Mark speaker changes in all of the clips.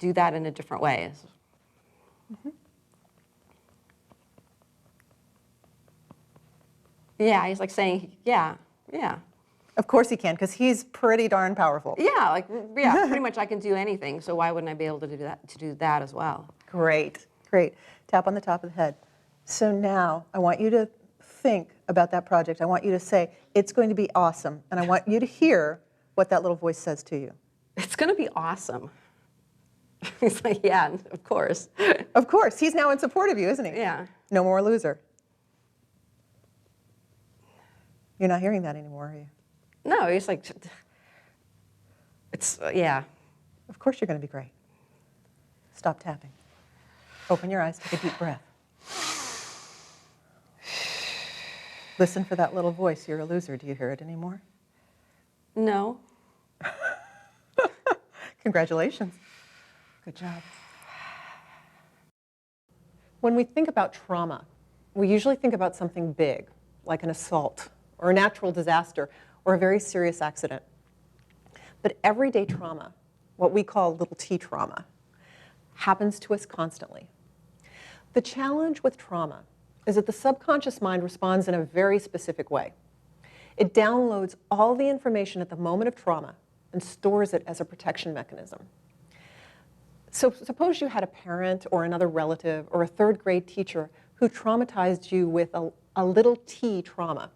Speaker 1: do that in a different way.
Speaker 2: Mm-hmm.
Speaker 1: Yeah, he's like saying, yeah.
Speaker 2: Of course he can, because he's pretty darn powerful.
Speaker 1: Yeah, pretty much I can do anything, so why wouldn't I be able to do that as well?
Speaker 2: Great, great. Tap on the top of the head. So now I want you to think about that project. I want you to say, it's going to be awesome. And I want you to hear what that little voice says to you.
Speaker 1: It's going to be awesome. He's like, yeah, of course.
Speaker 2: Of course. He's now in support of you, isn't he?
Speaker 1: Yeah.
Speaker 2: No more loser. You're not hearing that anymore, are you?
Speaker 1: No, he's like, yeah.
Speaker 2: Of course you're going to be great. Stop tapping. Open your eyes, take a deep breath. Listen for that little voice, you're a loser. Do you hear it anymore?
Speaker 1: No.
Speaker 2: Congratulations. Good job. When we think about trauma, we usually think about something big, like an assault or a natural disaster or a very serious accident. But everyday trauma, what we call little t trauma, happens to us constantly. The challenge with trauma is that the subconscious mind responds in a very specific way. It downloads all the information at the moment of trauma and stores it as a protection mechanism. So suppose you had a parent or another relative or a third-grade teacher who traumatized you with a little t trauma,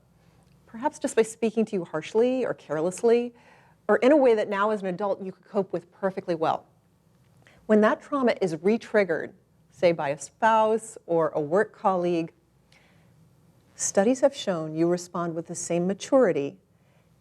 Speaker 2: perhaps just by speaking to you harshly or carelessly, or in a way that now as an adult you could cope with perfectly well. When that trauma is re-triggered, say by a spouse or a work colleague, studies have shown you respond with the same maturity,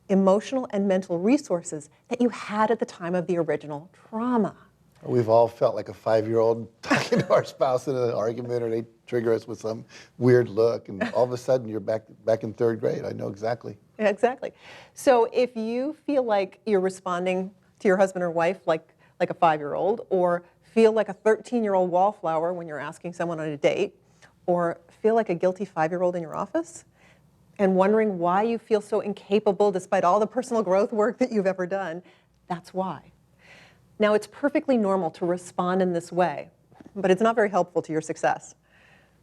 Speaker 2: emotional and mental resources that you had at the time of the original trauma.
Speaker 3: We've all felt like a 5-year-old talking to our spouse in an argument, or they trigger us with some weird look, and all of a sudden you're back in 3rd grade. I know exactly.
Speaker 2: Yeah, exactly. So if you feel like you're responding to your husband or wife like a 5-year-old, or feel like a 13-year-old wallflower when you're asking someone on a date, or feel like a guilty 5-year-old in your office, and wondering why you feel so incapable despite all the personal growth work that you've ever done, that's why. Now, it's perfectly normal to respond in this way, but it's not very helpful to your success.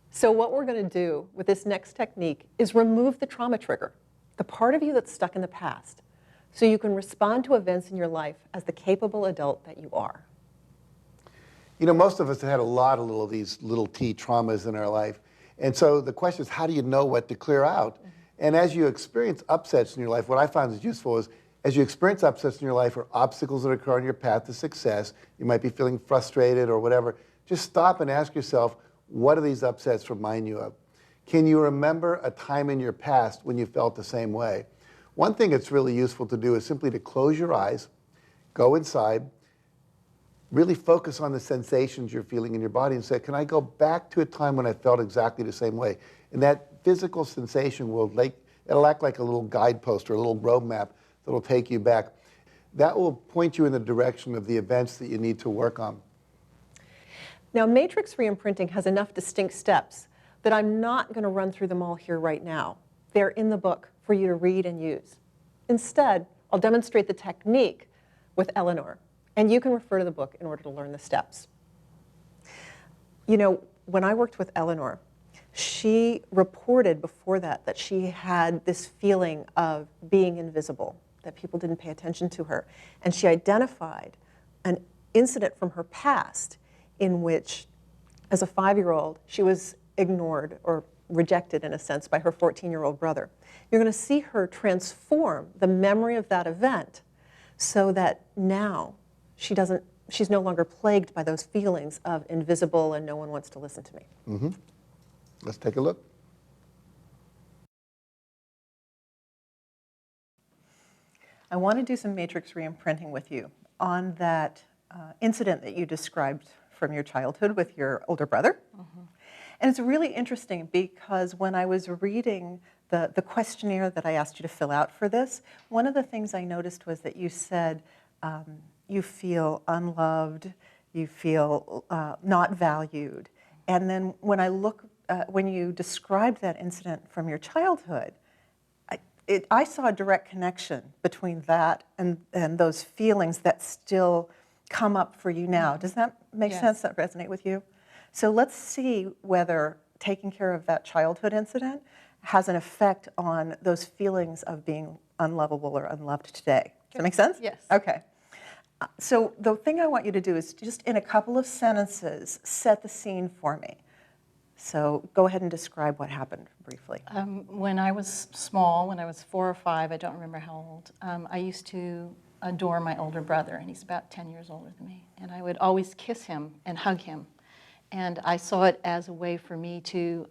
Speaker 2: So what we're going to do with this next technique is remove the trauma trigger, the part of you that's stuck in the past, so you can respond to events in your life as the capable adult that you are.
Speaker 3: You know, most of us have had a lot of these little t traumas in our life. And so the question is, how do you know what to clear out? Mm-hmm. And as you experience upsets in your life, what I found is useful is, as you experience upsets in your life or obstacles that occur on your path to success, you might be feeling frustrated or whatever, just stop and ask yourself, what do these upsets remind you of? Can you remember a time in your past when you felt the same way? One thing that's really useful to do is simply to close your eyes, go inside, really focus on the sensations you're feeling in your body and say, can I go back to a time when I felt exactly the same way? And that physical sensation it'll act like a little guidepost or a little road map that'll take you back. That will point you in the direction of the events that you need to work on.
Speaker 2: Now, matrix reimprinting has enough distinct steps that I'm not going to run through them all here right now. They're in the book for you to read and use. Instead, I'll demonstrate the technique with Eleanor, and you can refer to the book in order to learn the steps. You know, when I worked with Eleanor, she reported before that she had this feeling of being invisible, that people didn't pay attention to her. And she identified an incident from her past in which, as a 5-year-old, she was ignored or rejected, in a sense, by her 14-year-old brother. You're going to see her transform the memory of that event so that now she's no longer plagued by those feelings of invisible and no one wants to listen to me.
Speaker 3: Mm-hmm. Let's take a look.
Speaker 2: I want to do some matrix reimprinting with you on that incident that you described from your childhood with your older brother. Mm-hmm. And it's really interesting because when I was reading the questionnaire that I asked you to fill out for this, one of the things I noticed was that you said you feel unloved, you feel not valued. And then when you described that incident from your childhood, I saw a direct connection between that and those feelings that still come up for you now. Does that make
Speaker 4: Yes.
Speaker 2: sense? That resonate with you? So let's see whether taking care of that childhood incident has an effect on those feelings of being unlovable or unloved today. Does that make sense?
Speaker 4: Yes.
Speaker 2: Okay. So the thing I want you to do is just in a couple of sentences, set the scene for me. So go ahead and describe what happened briefly.
Speaker 4: When I was small, when I was 4 or 5, I don't remember how old, I used to adore my older brother, and he's about 10 years older than me. And I would always kiss him and hug him. And I saw it as a way for me to,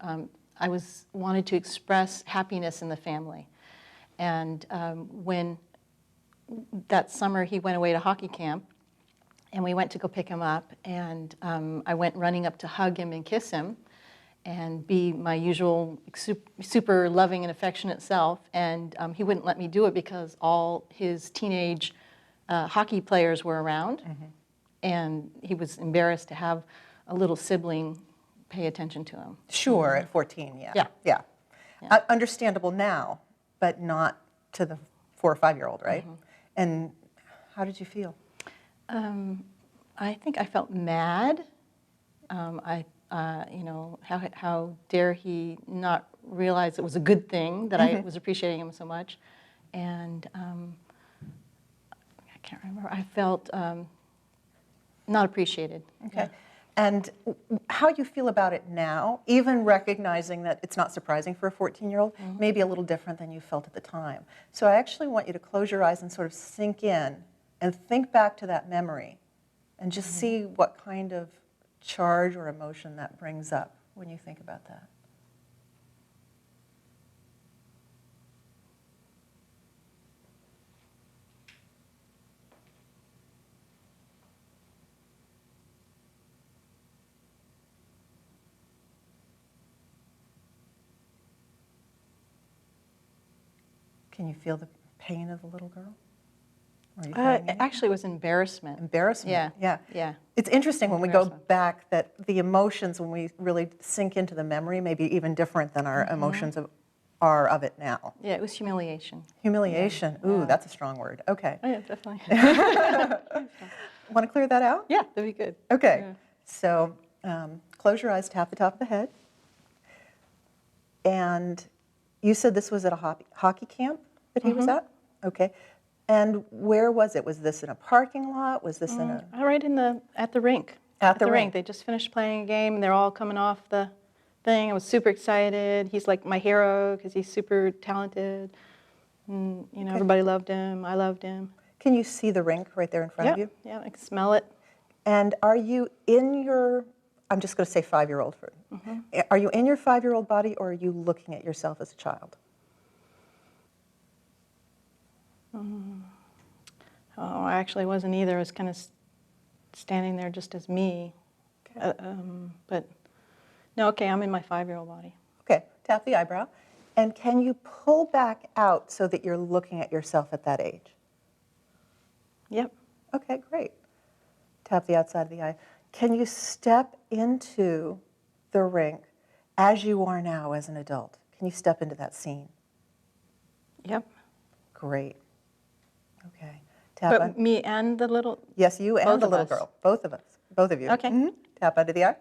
Speaker 4: wanted to express happiness in the family. And when that summer he went away to hockey camp, and we went to go pick him up, and I went running up to hug him and kiss him and be my usual super loving and affectionate self, and he wouldn't let me do it because all his teenage hockey players were around, and he was embarrassed to have a little sibling pay attention to him.
Speaker 2: Sure, at 14, yeah.
Speaker 4: Yeah.
Speaker 2: Yeah. Understandable now, but not to the 4 or 5-year-old, right? And how did you feel?
Speaker 4: I think I felt mad. You know, how dare he not realize it was a good thing that I was appreciating him so much. And I can't remember, I felt not appreciated.
Speaker 2: Okay.
Speaker 4: Yeah.
Speaker 2: And how you feel about it now, even recognizing that it's not surprising for a 14-year-old, may be a little different than you felt at the time. So I actually want you to close your eyes and sort of sink in and think back to that memory and just see what kind of charge or emotion that brings up when you think about that. Can you feel the pain of the little girl? Are you feeling
Speaker 4: It
Speaker 2: anything?
Speaker 4: actually was embarrassment.
Speaker 2: Embarrassment.
Speaker 4: Yeah.
Speaker 2: It's interesting when we go
Speaker 4: Embarrassment.
Speaker 2: back that the emotions, when we really sink into the memory, may be even different than our emotions are of it now.
Speaker 4: Yeah, it was humiliation.
Speaker 2: Humiliation. Ooh,
Speaker 4: Yeah.
Speaker 2: that's a strong word. Okay.
Speaker 4: Oh, yeah, definitely.
Speaker 2: Want to clear that out?
Speaker 4: Yeah, that'd be good.
Speaker 2: Okay.
Speaker 4: Yeah.
Speaker 2: So close your eyes, tap the top of the head. And you said this was at a hockey camp that he was at? Okay. And where was it? Was this in a parking lot? Was this in a...
Speaker 4: Right at the rink.
Speaker 2: At the rink.
Speaker 4: They just finished playing a game, and they're all coming off the thing. I was super excited. He's like my hero because he's super talented. And, you know, everybody loved him. I loved him.
Speaker 2: Can you see the rink right there in front of you?
Speaker 4: Yeah, I can smell it.
Speaker 2: And are you in your, I'm just going to say 5-year-old for, are you in your 5-year-old body, or are you looking at yourself as a child?
Speaker 4: Oh, I actually wasn't either. I was kind of standing there just as me.
Speaker 2: Okay.
Speaker 4: But no, okay, I'm in my 5-year-old body.
Speaker 2: Okay, tap the eyebrow. And can you pull back out so that you're looking at yourself at that age?
Speaker 4: Yep.
Speaker 2: Okay, great. Tap the outside of the eye. Can you step into the rink as you are now as an adult? Can you step into that scene?
Speaker 4: Yep.
Speaker 2: Great. Okay. Tap
Speaker 4: But me and the little...
Speaker 2: Yes, you and
Speaker 4: Both
Speaker 2: the
Speaker 4: of
Speaker 2: little
Speaker 4: us.
Speaker 2: girl. Both of us. Both of you.
Speaker 4: Okay.
Speaker 2: Tap under the eye.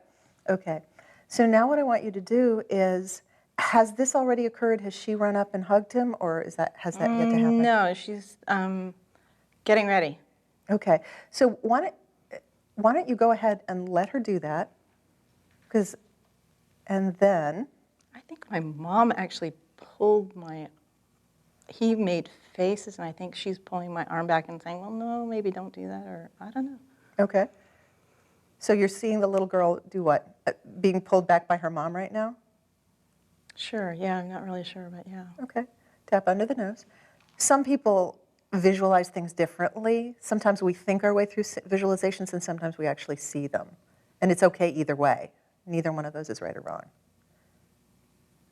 Speaker 2: Okay. So now what I want you to do is, has this already occurred? Has she run up and hugged him, or has that yet to happen?
Speaker 4: No, she's getting ready.
Speaker 2: Okay. So why don't you go ahead and let her do that? And then...
Speaker 4: I think my mom actually pulled he made faces, and I think she's pulling my arm back and saying, well, no, maybe don't do that, or I don't know.
Speaker 2: Okay. So you're seeing the little girl do what? Being pulled back by her mom right now?
Speaker 4: Sure, yeah, I'm not really sure, but yeah.
Speaker 2: Okay. Tap under the nose. Some people visualize things differently. Sometimes we think our way through visualizations, and sometimes we actually see them. And it's okay either way. Neither one of those is right or wrong.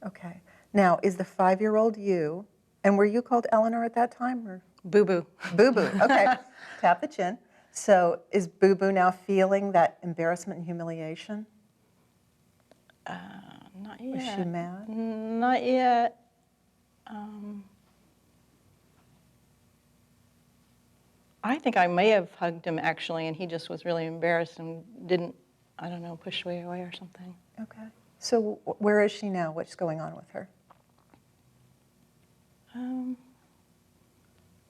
Speaker 2: Okay. Now, is the 5-year-old you, and were you called Eleanor at that time? Or?
Speaker 4: Boo-boo.
Speaker 2: Boo-boo. Okay. Tap the chin. So is Boo-boo now feeling that embarrassment and humiliation?
Speaker 4: Not yet.
Speaker 2: Is she mad?
Speaker 4: Not yet. I think I may have hugged him actually, and he just was really embarrassed and didn't, I don't know, push me away or something.
Speaker 2: Okay. So where is she now? What's going on with her?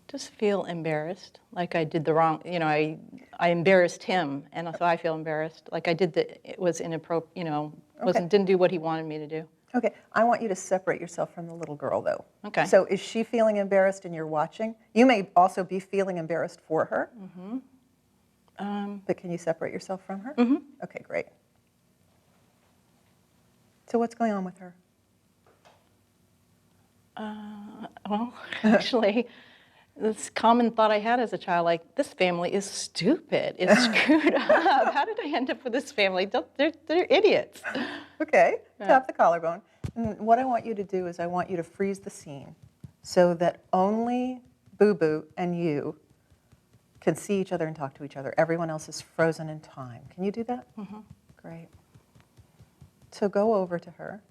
Speaker 4: Just feel embarrassed, like I did the wrong, you know, I embarrassed him, and so I feel embarrassed, like I did it was inappropriate, you know, didn't do what he wanted me to do.
Speaker 2: Okay, I want you to separate yourself from the little girl, though.
Speaker 4: Okay.
Speaker 2: So is she feeling embarrassed and you're watching? You may also be feeling embarrassed for her. But can you separate yourself from her? Okay, great. So what's going on with her?
Speaker 4: Well, actually, this common thought I had as a child, like, this family is stupid, it's screwed up. How did I end up with this family? They're idiots.
Speaker 2: Okay, tap the collarbone. And what I want you to do is I want you to freeze the scene so that only Boo Boo and you can see each other and talk to each other. Everyone else is frozen in time. Can you do that? Great. So go over to her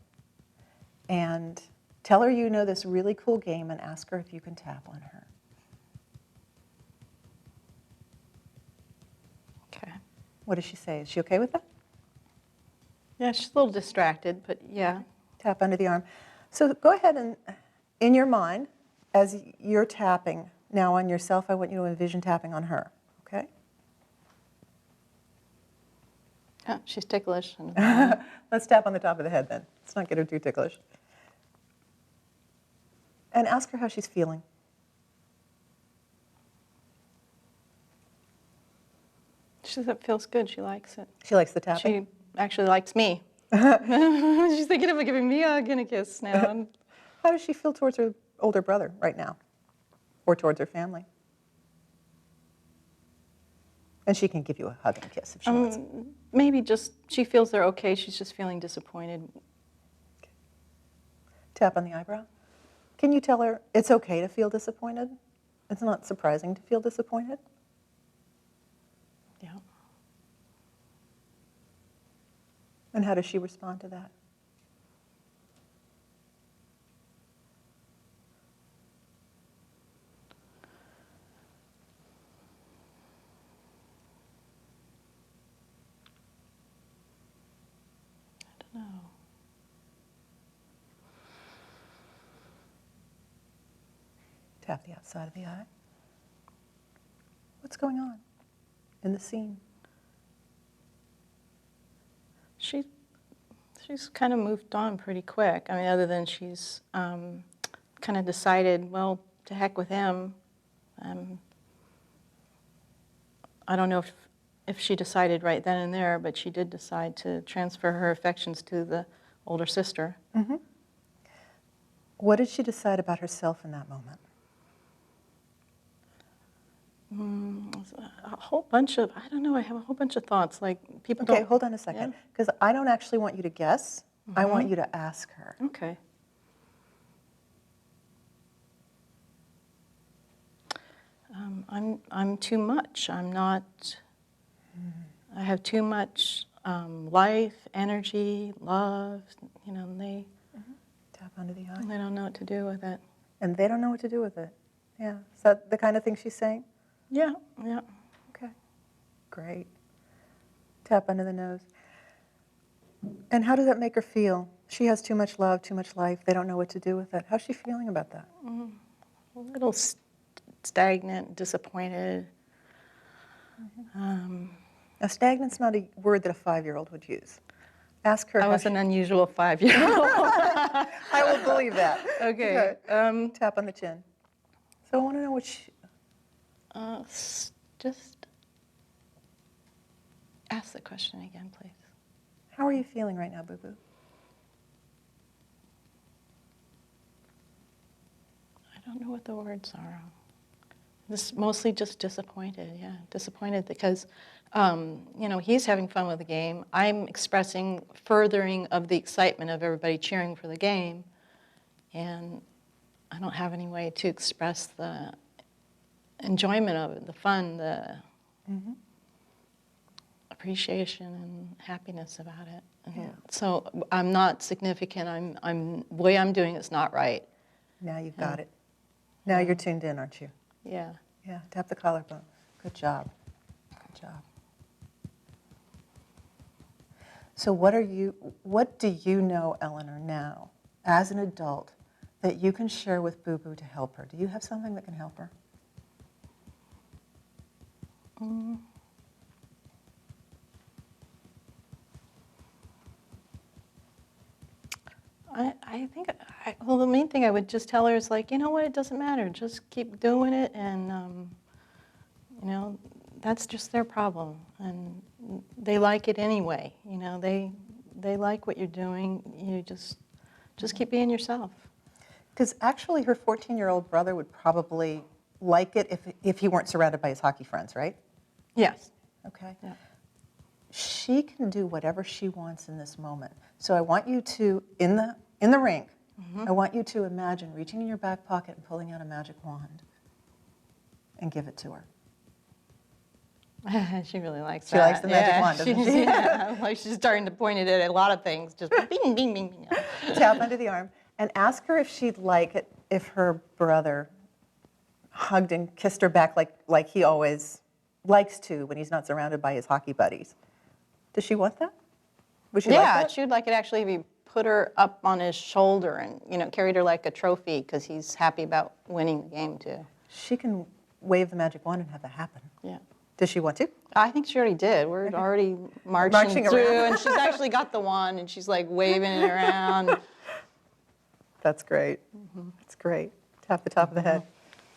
Speaker 2: and tell her you know this really cool game and ask her if you can tap on her.
Speaker 4: Okay.
Speaker 2: What does she say? Is she okay with that?
Speaker 4: Yeah, she's a little distracted, but yeah.
Speaker 2: Tap under the arm. So go ahead and, in your mind, as you're tapping now on yourself, I want you to envision tapping on her, okay?
Speaker 4: Oh, she's ticklish.
Speaker 2: Let's tap on the top of the head then. Let's not get her too ticklish. And ask her how she's feeling.
Speaker 4: She says it feels good, she likes it.
Speaker 2: She likes the tapping?
Speaker 4: She actually likes me. She's thinking of giving me a hug and a kiss now.
Speaker 2: How does she feel towards her older brother right now? Or towards her family? And she can give you a hug and a kiss if she wants.
Speaker 4: Maybe just, she feels they're okay, she's just feeling disappointed.
Speaker 2: Okay. Tap on the eyebrow. Can you tell her it's okay to feel disappointed? It's not surprising to feel disappointed?
Speaker 4: Yeah.
Speaker 2: And how does she respond to that?
Speaker 4: I don't know.
Speaker 2: Tap the outside of the eye. What's going on in the scene?
Speaker 4: She's kind of moved on pretty quick. I mean, other than she's kind of decided, well, to heck with him. I don't know if she decided right then and there, but she did decide to transfer her affections to the older sister.
Speaker 2: What did she decide about herself in that moment?
Speaker 4: A whole bunch of, I don't know, I have a whole bunch of thoughts. Like, people
Speaker 2: Okay,
Speaker 4: don't...
Speaker 2: hold on a second. Because I don't actually want you to guess. I want you to ask her.
Speaker 4: Okay. I'm too much. I'm not... I have too much life, energy, love, you know, and they
Speaker 2: Tap under the eye.
Speaker 4: don't know what to do with it.
Speaker 2: And they don't know what to do with it. Yeah. Is that the kind of thing she's saying?
Speaker 4: Yeah, yeah.
Speaker 2: Okay. Great. Tap under the nose. And how does that make her feel? She has too much love, too much life. They don't know what to do with it. How's she feeling about that?
Speaker 4: A little stagnant, disappointed.
Speaker 2: Now, stagnant's not a word that a 5-year-old would use. Ask her.
Speaker 4: I
Speaker 2: how
Speaker 4: was
Speaker 2: she-
Speaker 4: an unusual 5-year-old.
Speaker 2: I will believe that.
Speaker 4: Okay.
Speaker 2: Tap on the chin. So I want to know what she...
Speaker 4: Just ask the question again, please.
Speaker 2: How are you feeling right now, Boo Boo?
Speaker 4: I don't know what the words are. This mostly just disappointed, yeah. Disappointed because, you know, he's having fun with the game. I'm expressing furthering of the excitement of everybody cheering for the game. And I don't have any way to express the enjoyment of it, the fun, the appreciation and happiness about it. And so I'm not significant. The way I'm doing it's not right.
Speaker 2: Now you've got it. Now you're tuned in, aren't you?
Speaker 4: Yeah.
Speaker 2: Yeah, tap the collarbone. Good job. Good job. So what do you know, Eleanor, now, as an adult, that you can share with Boo Boo to help her? Do you have something that can help her?
Speaker 4: I think, well, the main thing I would just tell her is like, you know what, it doesn't matter. Just keep doing it, and, you know, that's just their problem. And they like it anyway. You know, they like what you're doing. You just keep being yourself.
Speaker 2: Because actually her 14-year-old brother would probably like it if he weren't surrounded by his hockey friends, right?
Speaker 4: Yes.
Speaker 2: Okay.
Speaker 4: Yeah.
Speaker 2: She can do whatever she wants in this moment. So I want you to, in the rink, I want you to imagine reaching in your back pocket and pulling out a magic wand and give it to her.
Speaker 4: She really likes
Speaker 2: She
Speaker 4: that.
Speaker 2: likes the magic wand, doesn't she?
Speaker 4: Yeah, like she's starting to point it at a lot of things. Just bing, bing, bing, bing.
Speaker 2: Tap under the arm and ask her if she'd like it if her brother hugged and kissed her back like he always likes to when he's not surrounded by his hockey buddies. Does she want that? Would she like that?
Speaker 4: She would like it actually if he put her up on his shoulder and, you know, carried her like a trophy because he's happy about winning the game too.
Speaker 2: She can wave the magic wand and have that happen.
Speaker 4: Yeah.
Speaker 2: Does she want to?
Speaker 4: I think she already did. We're already marching through,
Speaker 2: around.
Speaker 4: and she's actually got the wand, and she's like waving it around.
Speaker 2: That's great. That's great. Tap the top of the head.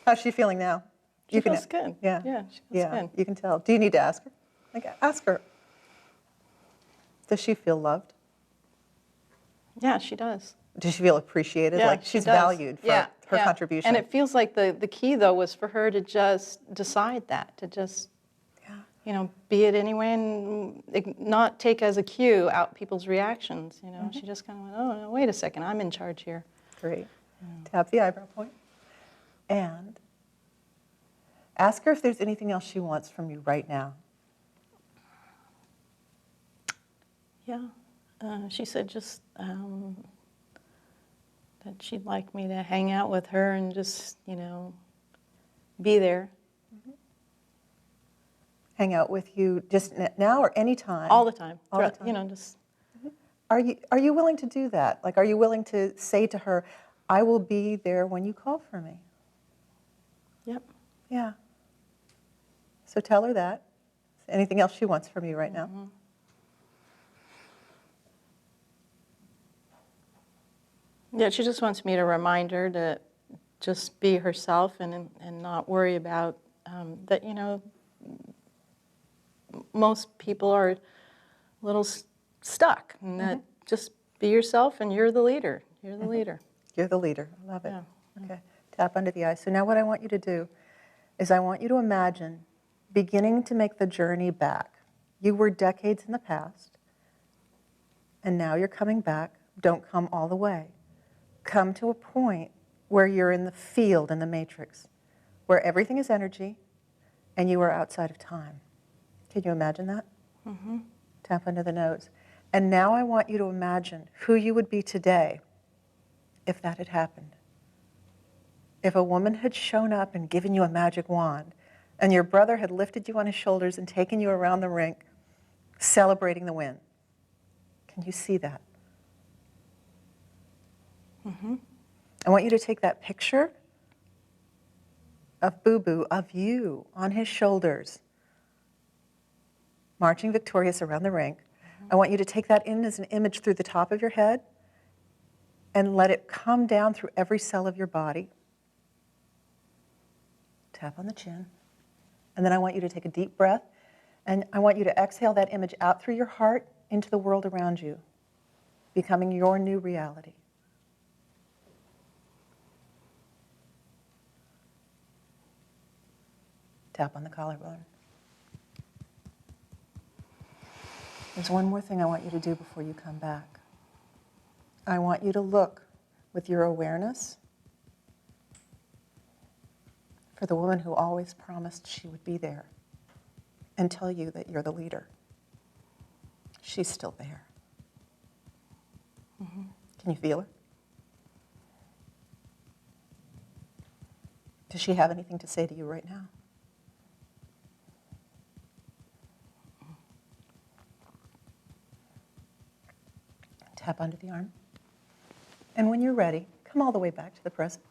Speaker 2: How's she feeling now?
Speaker 4: She feels good.
Speaker 2: Yeah.
Speaker 4: Yeah, she feels good.
Speaker 2: You can tell. Do you need to ask her? Like, ask her. Does she feel loved?
Speaker 4: Yeah, she does.
Speaker 2: Does she feel appreciated?
Speaker 4: Yeah,
Speaker 2: like
Speaker 4: she
Speaker 2: she's
Speaker 4: does.
Speaker 2: valued for her
Speaker 4: Yeah.
Speaker 2: contribution?
Speaker 4: And it feels like the key, though, was for her to just decide that, to just, you know, be it anyway and not take as a cue out people's reactions. You know, she just kind of went, oh, no, wait a second, I'm in charge here.
Speaker 2: Great. Tap the eyebrow point. And ask her if there's anything else she wants from you right now.
Speaker 4: Yeah. She said just that she'd like me to hang out with her and just, you know, be there.
Speaker 2: Hang out with you just now or anytime?
Speaker 4: All the time.
Speaker 2: All the
Speaker 4: Throughout,
Speaker 2: time.
Speaker 4: you know, just.
Speaker 2: Are you willing to do that? Like, are you willing to say to her, I will be there when you call for me?
Speaker 4: Yep.
Speaker 2: Yeah. So tell her that. Anything else she wants from you right now?
Speaker 4: Yeah, she just wants me to remind her to just be herself and not worry about that, you know, most people are a little stuck, and that just be yourself and you're the leader. You're the leader.
Speaker 2: You're the leader. I love it.
Speaker 4: Yeah.
Speaker 2: Okay. Tap under the eyes. So now what I want you to do is I want you to imagine beginning to make the journey back. You were decades in the past, and now you're coming back. Don't come all the way. Come to a point where you're in the field, in the matrix, where everything is energy and you are outside of time. Can you imagine that? Tap under the nose. And now I want you to imagine who you would be today if that had happened. If a woman had shown up and given you a magic wand, and your brother had lifted you on his shoulders and taken you around the rink, celebrating the win. Can you see that? I want you to take that picture of Boo Boo, of you, on his shoulders, marching victorious around the rink. I want you to take that in as an image through the top of your head and let it come down through every cell of your body. Tap on the chin. And then I want you to take a deep breath, and I want you to exhale that image out through your heart into the world around you, becoming your new reality. Tap on the collarbone. There's one more thing I want you to do before you come back. I want you to look with your awareness for the woman who always promised she would be there and tell you that you're the leader. She's still there. Can you feel her? Does she have anything to say to you right now? Tap onto the arm. And when you're ready, come all the way back to the present.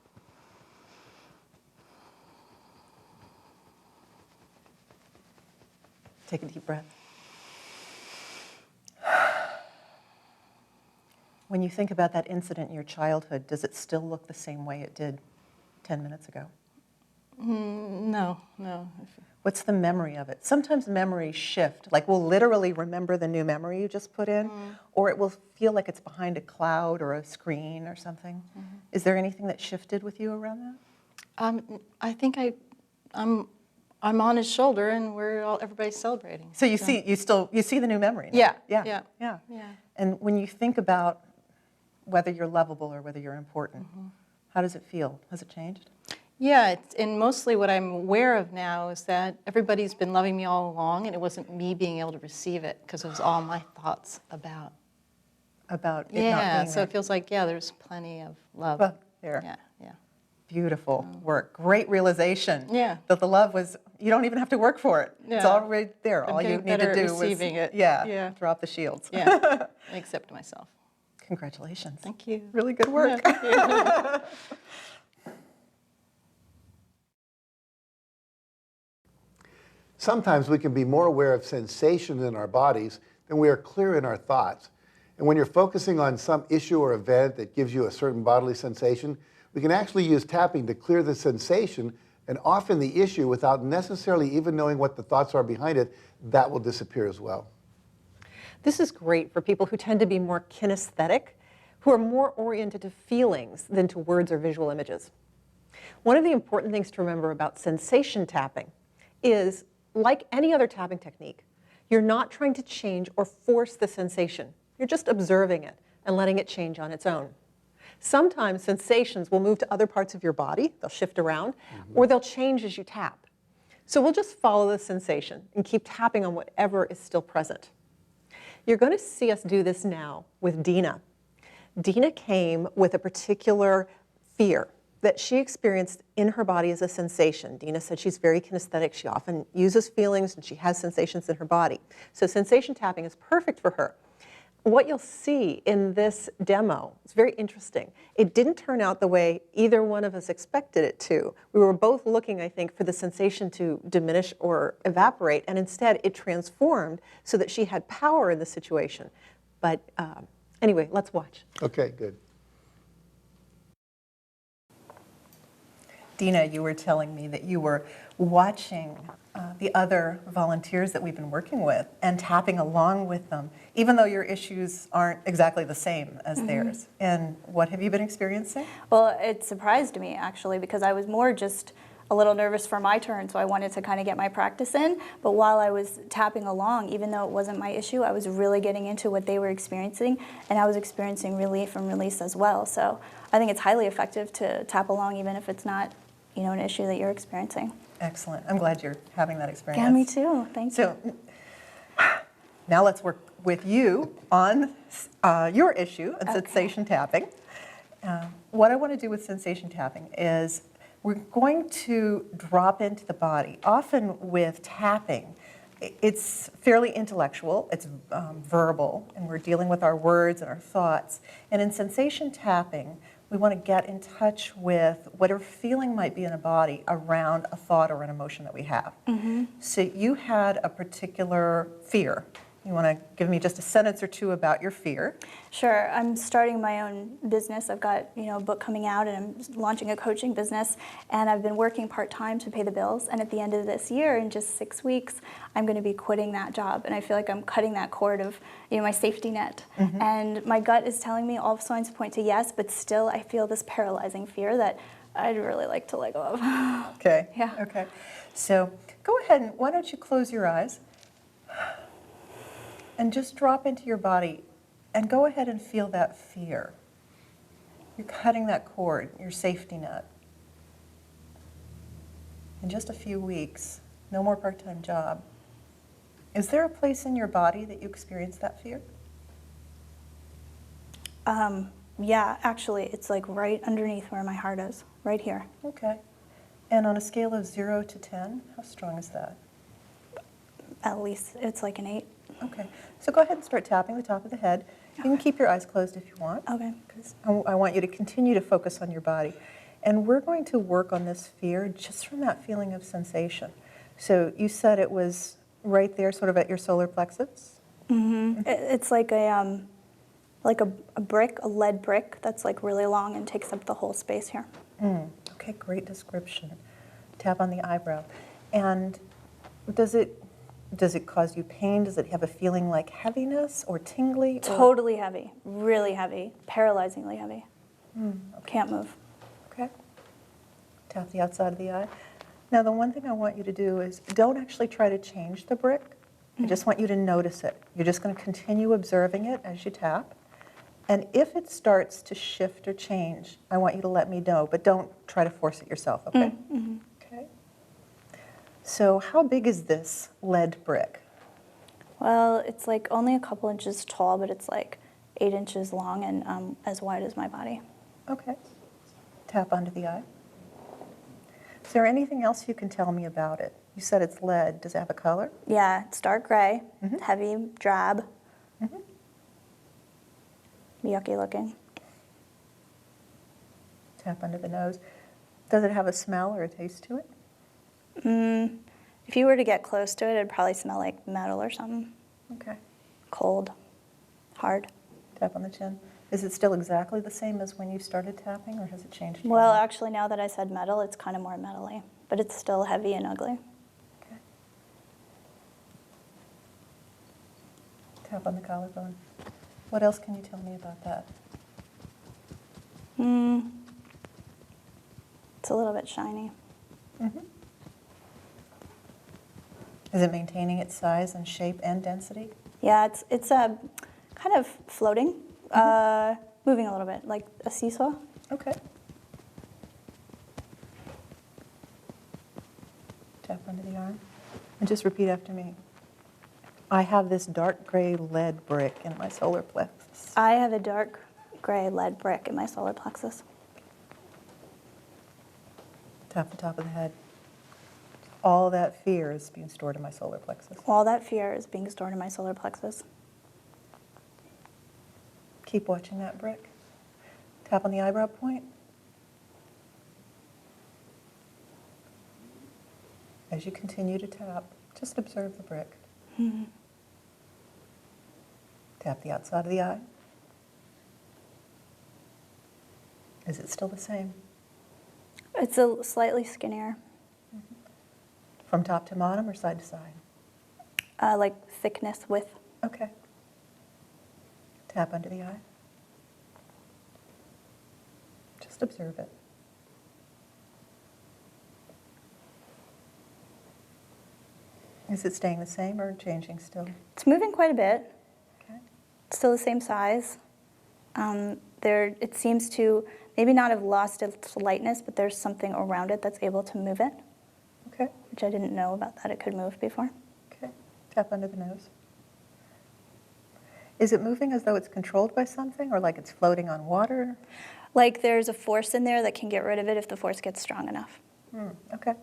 Speaker 2: Take a deep breath. When you think about that incident in your childhood, does it still look the same way it did 10 minutes ago?
Speaker 4: No.
Speaker 2: What's the memory of it? Sometimes memories shift, like we'll literally remember the new memory you just put in, or it will feel like it's behind a cloud or a screen or something. Is there anything that shifted with you around that?
Speaker 4: I think I'm on his shoulder, and everybody's celebrating.
Speaker 2: So you see the new memory now?
Speaker 4: Yeah.
Speaker 2: Yeah. And when you think about whether you're lovable or whether you're important, how does it feel? Has it changed?
Speaker 4: Yeah, and mostly what I'm aware of now is that everybody's been loving me all along, and it wasn't me being able to receive it because it was all my thoughts about
Speaker 2: it not
Speaker 4: Yeah,
Speaker 2: being
Speaker 4: so
Speaker 2: there.
Speaker 4: it feels like, there's plenty of love.
Speaker 2: Well, there.
Speaker 4: Yeah.
Speaker 2: Beautiful work. Great realization.
Speaker 4: Yeah.
Speaker 2: That the love was, you don't even have to work for it. It's
Speaker 4: Yeah.
Speaker 2: already there.
Speaker 4: I'm
Speaker 2: All you
Speaker 4: getting
Speaker 2: need
Speaker 4: better
Speaker 2: to
Speaker 4: at
Speaker 2: do was
Speaker 4: receiving it.
Speaker 2: Yeah,
Speaker 4: Yeah.
Speaker 2: drop the shields.
Speaker 4: Yeah, I accept myself.
Speaker 2: Congratulations.
Speaker 4: Thank you.
Speaker 2: Really good work.
Speaker 4: Yeah, thank you.
Speaker 3: Sometimes we can be more aware of sensation in our bodies than we are clear in our thoughts. And when you're focusing on some issue or event that gives you a certain bodily sensation, we can actually use tapping to clear the sensation and often the issue without necessarily even knowing what the thoughts are behind it. That will disappear as well.
Speaker 2: This is great for people who tend to be more kinesthetic, who are more oriented to feelings than to words or visual images. One of the important things to remember about sensation tapping is, like any other tapping technique, you're not trying to change or force the sensation. You're just observing it and letting it change on its own. Sometimes sensations will move to other parts of your body, they'll shift around, or they'll change as you tap. So we'll just follow the sensation and keep tapping on whatever is still present. You're going to see us do this now with Dina. Dina came with a particular fear that she experienced in her body as a sensation. Dina said she's very kinesthetic. She often uses feelings and she has sensations in her body. So sensation tapping is perfect for her. What you'll see in this demo is very interesting. It didn't turn out the way either one of us expected it to. We were both looking, I think, for the sensation to diminish or evaporate, and instead it transformed so that she had power in the situation. But anyway, let's watch.
Speaker 3: Okay, good.
Speaker 2: Dina, you were telling me that you were watching the other volunteers that we've been working with and tapping along with them, even though your issues aren't exactly the same as theirs. And what have you been experiencing?
Speaker 5: Well, it surprised me, actually, because I was more just a little nervous for my turn, so I wanted to kind of get my practice in. But while I was tapping along, even though it wasn't my issue, I was really getting into what they were experiencing, and I was experiencing relief and release as well. So I think it's highly effective to tap along, even if it's not, an issue that you're experiencing.
Speaker 2: Excellent. I'm glad you're having that experience.
Speaker 5: Yeah, me too. Thank you.
Speaker 2: So now let's work with you on your issue of sensation tapping. What I want to do with sensation tapping is we're going to drop into the body. Often with tapping, it's fairly intellectual, it's verbal, and we're dealing with our words and our thoughts. And in sensation tapping, we want to get in touch with whatever feeling might be in a body around a thought or an emotion that we have. So you had a particular fear. You want to give me just a sentence or two about your fear?
Speaker 5: Sure. I'm starting my own business. I've got a book coming out, and I'm launching a coaching business. And I've been working part-time to pay the bills. And at the end of this year, in just 6 weeks, I'm going to be quitting that job. And I feel like I'm cutting that cord of my safety net. And my gut is telling me all signs point to yes, but still I feel this paralyzing fear that I'd really like to let go of.
Speaker 2: Okay.
Speaker 5: Yeah.
Speaker 2: Okay. So go ahead and why don't you close your eyes and just drop into your body and go ahead and feel that fear. You're cutting that cord, your safety net. In just a few weeks, no more part-time job. Is there a place in your body that you experience that fear?
Speaker 5: Yeah, actually, it's like right underneath where my heart is, right here.
Speaker 2: Okay. And on a scale of 0 to 10, how strong is that?
Speaker 5: At least it's like an 8.
Speaker 2: Okay. So go ahead and start tapping the top of the head. You can keep your eyes closed if you want.
Speaker 5: Okay.
Speaker 2: Because I want you to continue to focus on your body. And we're going to work on this fear just from that feeling of sensation. So you said it was right there, sort of at your solar plexus?
Speaker 5: It's like a brick, a lead brick that's like really long and takes up the whole space here.
Speaker 2: Okay, great description. Tap on the eyebrow. And does it cause you pain? Does it have a feeling like heaviness or tingly? Or?
Speaker 5: Totally heavy, really heavy, paralyzingly heavy. Can't move.
Speaker 2: Okay. Tap the outside of the eye. Now, the one thing I want you to do is don't actually try to change the brick. I just want you to notice it. You're just going to continue observing it as you tap. And if it starts to shift or change, I want you to let me know, but don't try to force it yourself, okay? Okay. So how big is this lead brick?
Speaker 5: Well, it's like only a couple inches tall, but it's like 8 inches long and as wide as my body.
Speaker 2: Okay. Tap under the eye. Is there anything else you can tell me about it? You said it's lead. Does it have a color?
Speaker 5: Yeah, it's dark gray, heavy, drab, yucky looking.
Speaker 2: Tap under the nose. Does it have a smell or a taste to it?
Speaker 5: If you were to get close to it, it'd probably smell like metal or something.
Speaker 2: Okay.
Speaker 5: Cold, hard.
Speaker 2: Tap on the chin. Is it still exactly the same as when you started tapping, or has it changed?
Speaker 5: Well, actually, now that I said metal, it's kind of more metal-y, but it's still heavy and ugly.
Speaker 2: Okay. Tap on the collarbone. What else can you tell me about that?
Speaker 5: It's a little bit shiny.
Speaker 2: Is it maintaining its size and shape and density?
Speaker 5: Yeah, it's kind of floating, moving a little bit, like a seesaw.
Speaker 2: Okay. Tap under the arm. And just repeat after me. I have this dark gray lead brick in my solar plexus.
Speaker 5: I have a dark gray lead brick in my solar plexus.
Speaker 2: Tap the top of the head. All that fear is being stored in my solar plexus.
Speaker 5: All that fear is being stored in my solar plexus.
Speaker 2: Keep watching that brick. Tap on the eyebrow point. As you continue to tap, just observe the brick. Tap the outside of the eye. Is it still the same?
Speaker 5: It's a slightly skinnier,
Speaker 2: From top to bottom or side to side?
Speaker 5: like thickness, width.
Speaker 2: Okay. Tap under the eye. Just observe it. Is it staying the same or changing still?
Speaker 5: It's moving quite a bit.
Speaker 2: Okay.
Speaker 5: It's still the same size. It seems to maybe not have lost its lightness, but there's something around it that's able to move it,
Speaker 2: Okay.
Speaker 5: which I didn't know about that it could move before.
Speaker 2: Okay. Tap under the nose. Is it moving as though it's controlled by something or like it's floating on water?
Speaker 5: Like there's a force in there that can get rid of it if the force gets strong enough.
Speaker 2: Okay.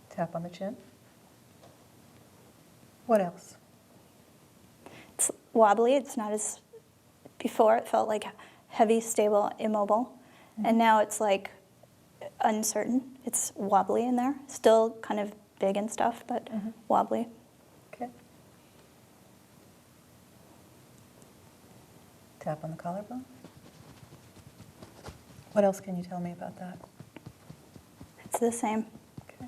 Speaker 2: Tap on the chin. What else?
Speaker 5: It's wobbly. It's not as before. It felt like heavy, stable, immobile, and now it's like uncertain. It's wobbly in there. Still kind of big and stuff, but wobbly.
Speaker 2: Okay. Tap on the collarbone. What else can you tell me about that?
Speaker 5: It's the same.
Speaker 2: Okay.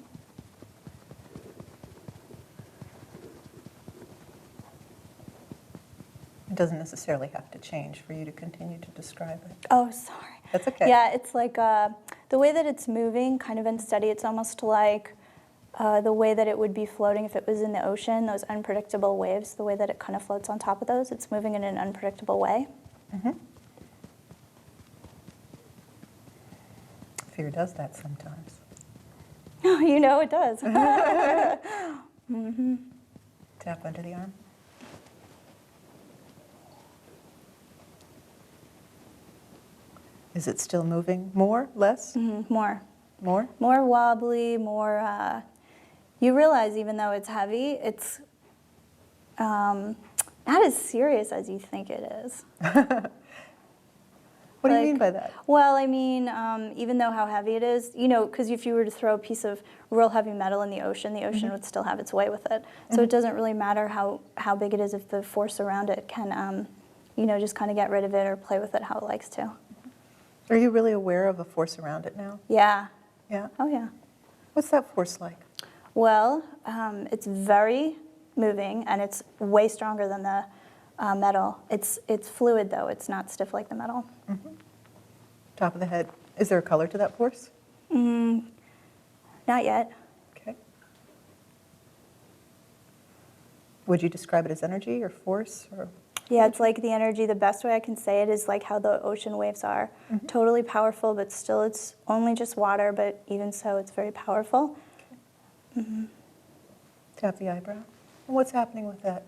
Speaker 2: It doesn't necessarily have to change for you to continue to describe it.
Speaker 5: Oh, sorry.
Speaker 2: That's okay.
Speaker 5: Yeah, it's like the way that it's moving, kind of unsteady. It's almost like the way that it would be floating if it was in the ocean, those unpredictable waves, the way that it kind of floats on top of those. It's moving in an unpredictable way.
Speaker 2: Fear does that sometimes.
Speaker 5: You know it does.
Speaker 2: Tap under the arm. Is it still moving? More? Less?
Speaker 5: More.
Speaker 2: More?
Speaker 5: More wobbly, more, you realize even though it's heavy, it's not as serious as you think it is.
Speaker 2: What do you mean by that?
Speaker 5: Well, I mean, even though how heavy it is, you know, because if you were to throw a piece of real heavy metal in the ocean would still have its way with it. So it doesn't really matter how big it is if the force around it can, you know, just kind of get rid of it or play with it how it likes to.
Speaker 2: Are you really aware of the force around it now?
Speaker 5: Yeah.
Speaker 2: Yeah?
Speaker 5: Oh, yeah.
Speaker 2: What's that force like?
Speaker 5: Well, it's very moving, and it's way stronger than the metal. It's fluid, though. It's not stiff like the metal.
Speaker 2: Top of the head. Is there a color to that force?
Speaker 5: Not yet.
Speaker 2: Okay. Would you describe it as energy or force? Or?
Speaker 5: Yeah, it's like the energy. The best way I can say it is like how the ocean waves are. Totally powerful, but still it's only just water, but even so, it's very powerful.
Speaker 2: Tap the eyebrow. And what's happening with that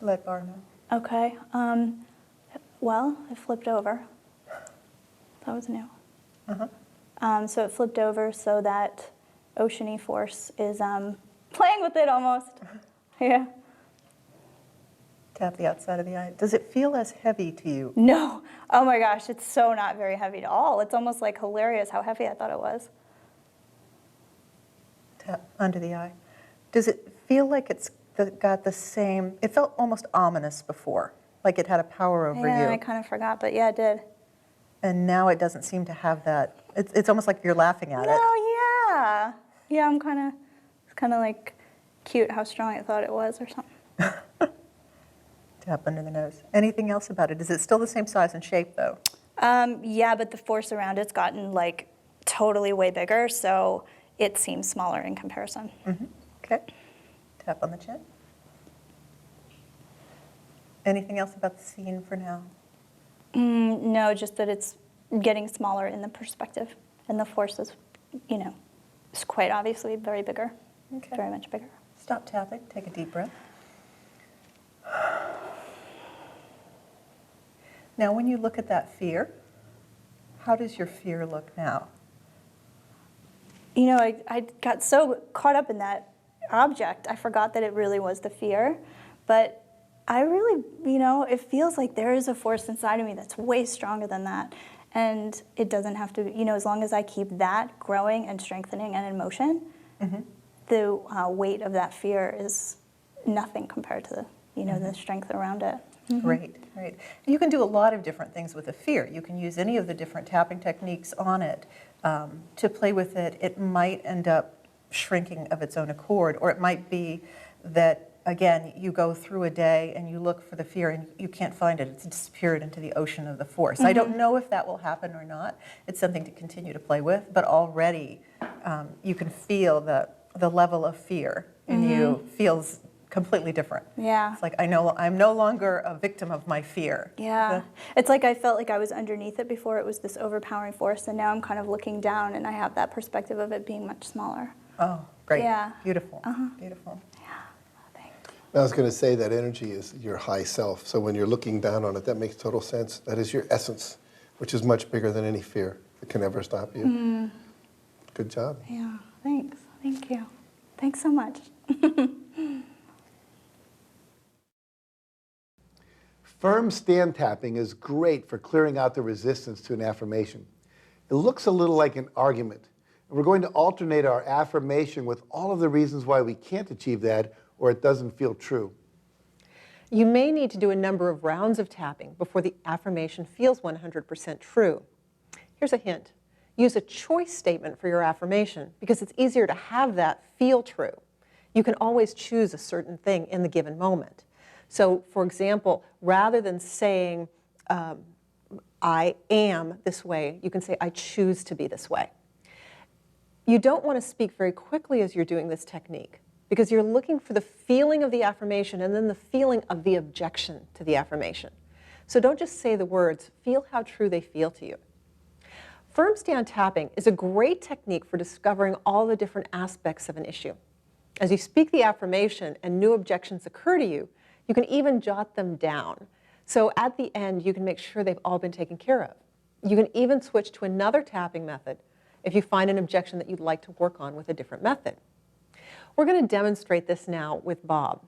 Speaker 2: lead bar now?
Speaker 5: Okay. Well, it flipped over. That was new. So it flipped over so that oceany force is playing with it almost. Yeah.
Speaker 2: Tap the outside of the eye. Does it feel as heavy to you?
Speaker 5: No. Oh my gosh, it's so not very heavy at all. It's almost like hilarious how heavy I thought it was.
Speaker 2: Tap under the eye. Does it feel like it's got the same, it felt almost ominous before, like it had a power over
Speaker 5: Yeah,
Speaker 2: you.
Speaker 5: I kind of forgot, but yeah, it did.
Speaker 2: And now it doesn't seem to have that. It's almost like you're laughing at it.
Speaker 5: Oh yeah. Yeah, it's kind of like cute how strong I thought it was or something.
Speaker 2: Tap under the nose. Anything else about it? Is it still the same size and shape though?
Speaker 5: Yeah, but the force around it's gotten like totally way bigger, so it seems smaller in comparison.
Speaker 2: Okay. Tap on the chin. Anything else about the scene for now?
Speaker 5: No, just that it's getting smaller in the perspective, and the force is, you know, is quite obviously very bigger,
Speaker 2: Okay.
Speaker 5: very much bigger.
Speaker 2: Stop tapping. Take a deep breath. Now, when you look at that fear, how does your fear look now?
Speaker 5: You know, I got so caught up in that object, I forgot that it really was the fear. But I really, you know, it feels like there is a force inside of me that's way stronger than that. And it doesn't have to, you know, as long as I keep that growing and strengthening and in motion, the weight of that fear is nothing compared to the, you know, the strength around it.
Speaker 2: Great, great. You can do a lot of different things with a fear. You can use any of the different tapping techniques on it to play with it. It might end up shrinking of its own accord, or it might be that, again, you go through a day and you look for the fear and you can't find it. It's disappeared into the ocean of the force. I don't know if that will happen or not. It's something to continue to play with, but already you can feel the level of fear in you feels completely different.
Speaker 5: Yeah.
Speaker 2: It's like I'm no longer a victim of my fear.
Speaker 5: Yeah. It's like I felt like I was underneath it before. It was this overpowering force, and now I'm kind of looking down and I have that perspective of it being much smaller.
Speaker 2: Oh, great.
Speaker 5: Yeah.
Speaker 2: Beautiful. Beautiful.
Speaker 3: I was going to say that energy is your high self. So when you're looking down on it, that makes total sense. That is your essence, which is much bigger than any fear that can ever stop you. Good job.
Speaker 5: Yeah. Thanks. Thank you. Thanks so much.
Speaker 3: Firm stand tapping is great for clearing out the resistance to an affirmation. It looks a little like an argument. And we're going to alternate our affirmation with all of the reasons why we can't achieve that or it doesn't feel true.
Speaker 2: You may need to do a number of rounds of tapping before the affirmation feels 100% true. Here's a hint. Use a choice statement for your affirmation because it's easier to have that feel true. You can always choose a certain thing in the given moment. So, for example, rather than saying, I am this way, you can say, I choose to be this way. You don't want to speak very quickly as you're doing this technique because you're looking for the feeling of the affirmation and then the feeling of the objection to the affirmation. So don't just say the words, feel how true they feel to you. Firm stand tapping is a great technique for discovering all the different aspects of an issue. As you speak the affirmation and new objections occur to you, you can even jot them down. So at the end, you can make sure they've all been taken care of. You can even switch to another tapping method if you find an objection that you'd like to work on with a different method. We're going to demonstrate this now with Bob.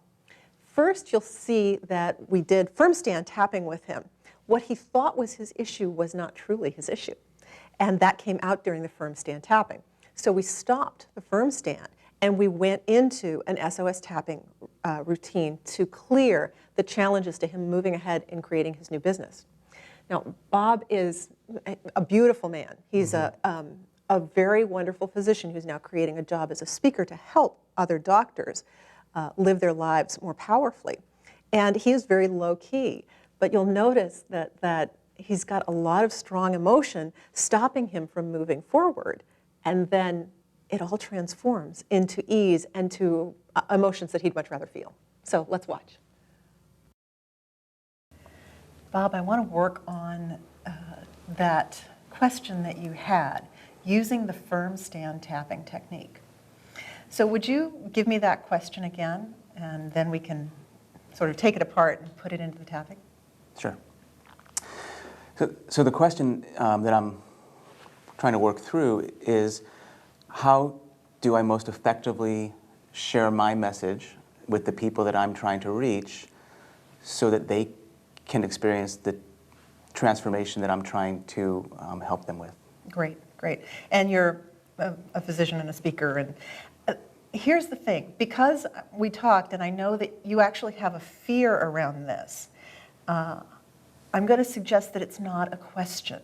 Speaker 2: First, you'll see that we did firm stand tapping with him. What he thought was his issue was not truly his issue. And that came out during the firm stand tapping. So we stopped the firm stand and we went into an SOS tapping routine to clear the challenges to him moving ahead in creating his new business. Now, Bob is a beautiful man. He's a very wonderful physician who's now creating a job as a speaker to help other doctors live their lives more powerfully. And he is very low key, but you'll notice that he's got a lot of strong emotion stopping him from moving forward. And then it all transforms into ease and to emotions that he'd much rather feel. So let's watch.
Speaker 6: Bob, I want to work on that question that you had using the firm stand tapping technique. So would you give me that question again, and then we can sort of take it apart and put it into the tapping?
Speaker 7: Sure. So the question that I'm trying to work through is, how do I most effectively share my message with the people that I'm trying to reach so that they can experience the transformation that I'm trying to help them with?
Speaker 6: Great, great. And you're a physician and a speaker. And here's the thing. Because we talked, and I know that you actually have a fear around this, I'm going to suggest that it's not a question,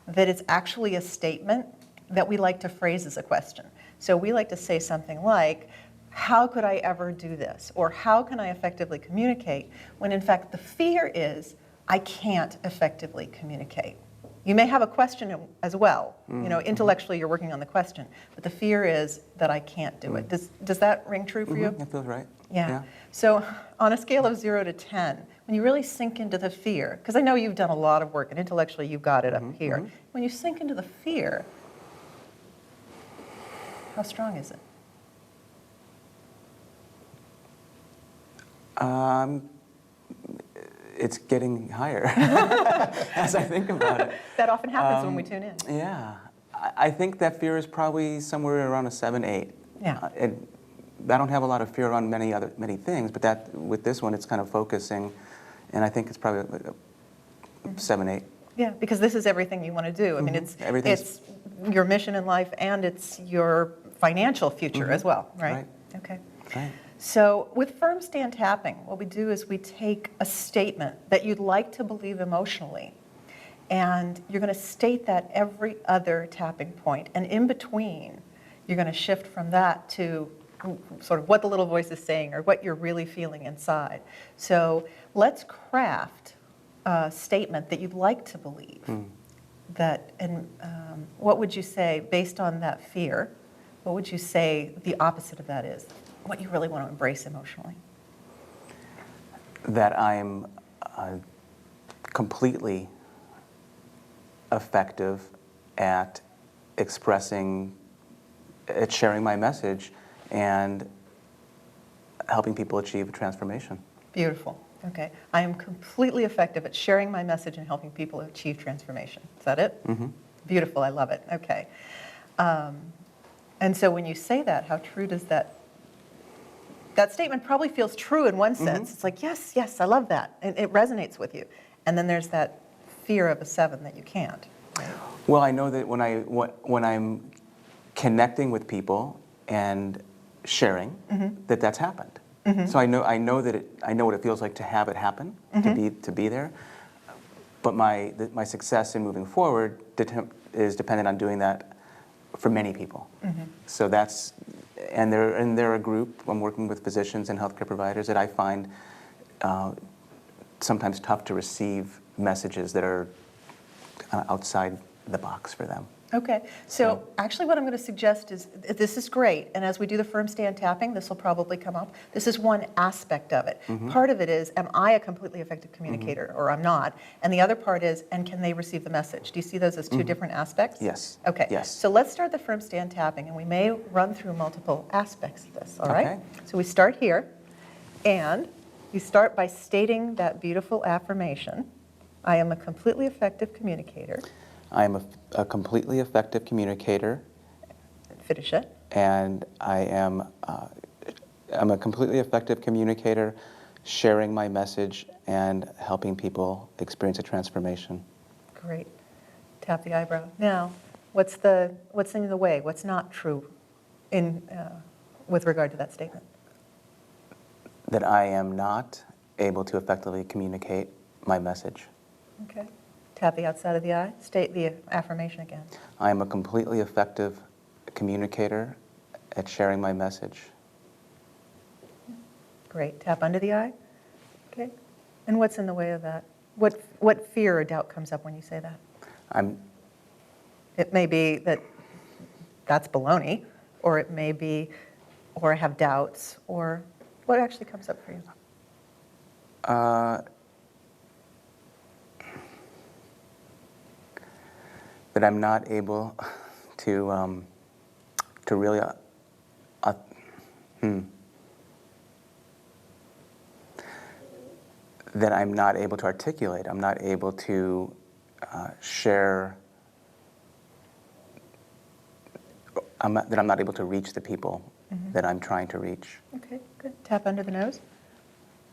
Speaker 6: that it's actually a statement that we like to phrase as a question. So we like to say something like, how could I ever do this? Or how can I effectively communicate? When in fact the fear is, I can't effectively communicate. You may have a question as well. You know, intellectually you're working on the question, but the fear is that I can't do it. Does that ring true for you?
Speaker 7: That feels right.
Speaker 6: Yeah. So on a scale of 0 to 10, when you really sink into the fear, because I know you've done a lot of work and intellectually you've got it up here. When you sink into the fear, how strong is it?
Speaker 7: It's getting higher as I think about it.
Speaker 6: That often happens when we tune in.
Speaker 7: Yeah. I think that fear is probably somewhere around a 7, 8.
Speaker 6: Yeah.
Speaker 7: I don't have a lot of fear on many things, but with this one, it's kind of focusing, and I think it's probably like a 7, 8.
Speaker 6: Yeah, because this is everything you want to do. I mean, it's your mission in life and it's your financial future as well, right?
Speaker 7: Right.
Speaker 6: Okay.
Speaker 7: Right.
Speaker 6: So with firm stand tapping, what we do is we take a statement that you'd like to believe emotionally, and you're going to state that every other tapping point. And in between, you're going to shift from that to sort of what the little voice is saying or what you're really feeling inside. So let's craft a statement that you'd like to believe. That, and what would you say based on that fear? What would you say the opposite of that is? What you really want to embrace emotionally?
Speaker 7: That I'm completely effective at expressing, at sharing my message and helping people achieve a transformation.
Speaker 6: Beautiful. Okay. I am completely effective at sharing my message and helping people achieve transformation. Is that it? Beautiful. I love it. Okay. And so when you say that, how true does that statement probably feels true in one sense. It's like, yes, yes, I love that. And it resonates with you. And then there's that fear of a 7 that you can't. Right?
Speaker 7: Well, I know that when I'm connecting with people and sharing, that's happened. So I know what it feels like to have it happen, to be there. But my success in moving forward is dependent on doing that for many people. So that's, and they're a group. I'm working with physicians and healthcare providers that I find sometimes tough to receive messages that are outside the box for them.
Speaker 6: Okay, so actually what I'm going to suggest is, this is great, and as we do the firm stand tapping, this will probably come up. This is one aspect of it. Part of it is, am I a completely effective communicator, or I'm not? And the other part is, and can they receive the message? Do you see those as two different aspects?
Speaker 7: Yes.
Speaker 6: Okay,
Speaker 7: yes.
Speaker 6: So let's start the firm stand tapping, and we may run through multiple aspects of this, all right?
Speaker 7: Okay.
Speaker 6: So we start here, and you start by stating that beautiful affirmation, I am a completely effective communicator.
Speaker 7: I am a completely effective communicator.
Speaker 6: Finish it.
Speaker 7: And I'm a completely effective communicator, sharing my message and helping people experience a transformation.
Speaker 6: Great. Tap the eyebrow. Now, what's in the way? What's not true with regard to that statement?
Speaker 7: That I am not able to effectively communicate my message.
Speaker 6: Okay. Tap the outside of the eye. State the affirmation again.
Speaker 7: I am a completely effective communicator at sharing my message.
Speaker 6: Great. Tap under the eye. Okay. And what's in the way of that? What fear or doubt comes up when you say that? It may be that that's baloney, or it may be, or I have doubts, or what actually comes up for you?
Speaker 7: That I'm not able to really that I'm not able to articulate. I'm not able to share. That I'm not able to reach the people that I'm trying to reach.
Speaker 6: Okay, good. Tap under the nose.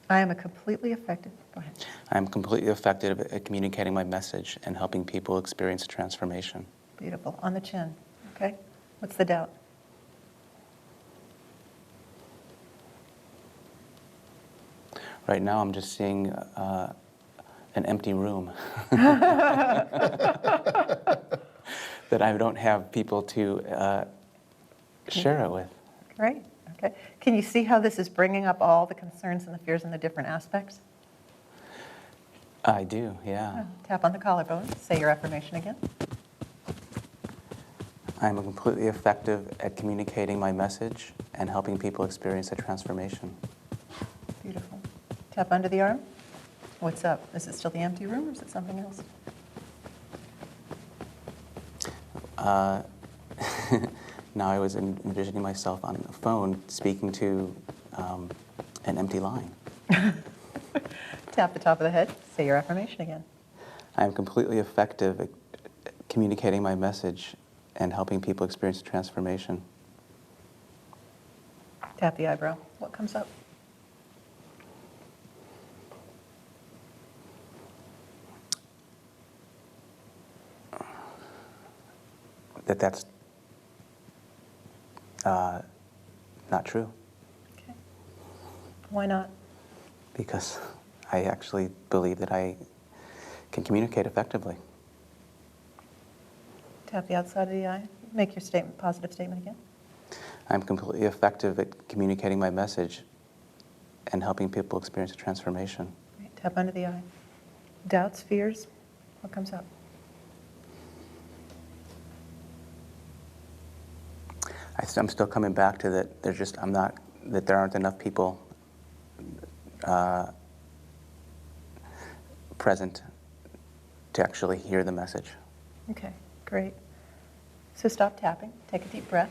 Speaker 6: I am a completely effective. Go ahead.
Speaker 7: I'm completely effective at communicating my message and helping people experience a transformation.
Speaker 6: Beautiful. On the chin. Okay. What's the doubt?
Speaker 7: Right now, I'm just seeing an empty room that I don't have people to share it with.
Speaker 6: Great. Okay. Can you see how this is bringing up all the concerns and the fears and the different aspects?
Speaker 7: I do, yeah.
Speaker 6: Tap on the collarbone. Say your affirmation again.
Speaker 7: I'm completely effective at communicating my message and helping people experience a transformation.
Speaker 6: Beautiful. Tap under the arm. What's up? Is it still the empty room or is it something else?
Speaker 7: Now I was envisioning myself on the phone speaking to an empty line.
Speaker 6: Tap the top of the head. Say your affirmation again.
Speaker 7: I am completely effective at communicating my message and helping people experience transformation.
Speaker 6: Tap the eyebrow. What comes up?
Speaker 7: That's not true.
Speaker 6: Okay. Why not?
Speaker 7: Because I actually believe that I can communicate effectively.
Speaker 6: Tap the outside of the eye. Make your statement, positive statement again.
Speaker 7: I'm completely effective at communicating my message and helping people experience a transformation.
Speaker 6: Great. Tap under the eye. Doubts, fears, what comes up?
Speaker 7: I'm still coming back to that. That there aren't enough people present to actually hear the message.
Speaker 6: Okay, great. So stop tapping. Take a deep breath.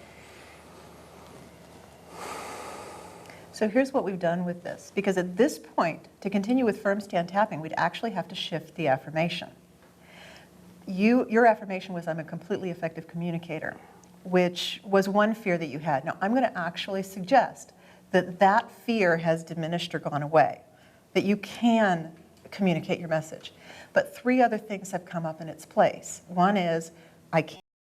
Speaker 6: So here's what we've done with this. Because at this point, to continue with firm stand tapping, we'd actually have to shift the affirmation. Your affirmation was, I'm a completely effective communicator, which was one fear that you had. Now, I'm going to actually suggest that that fear has diminished or gone away, that you can communicate your message. But three other things have come up in its place. One is, I can't